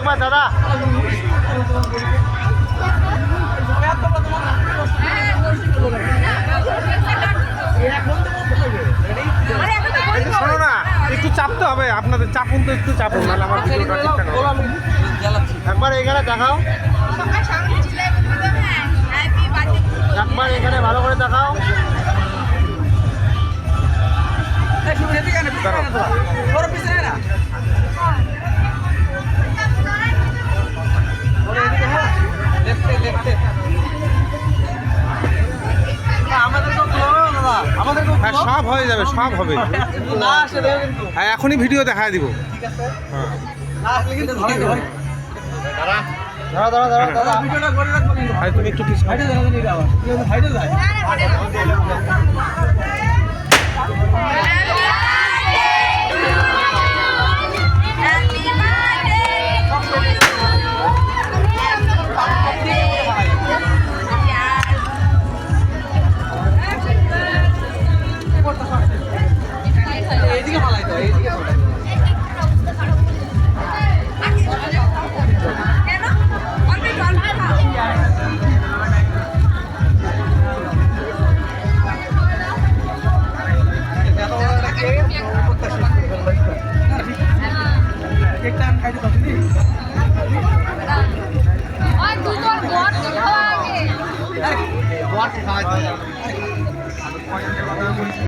একবার দাদা। শোনো না, একটু চাপতে হবে আপনাদের, চাপুন তো, একটু চাপুন, নাহলে আমার ভিডিওটা ঠিকঠাক হবে। একবার এখানে দেখাও, একবার এখানে ভালো করে দেখাও। হ্যাঁ সব হয়ে যাবে, সব হবে। হ্যাঁ এখনই ভিডিও দেখায় দিব। তুমি একটু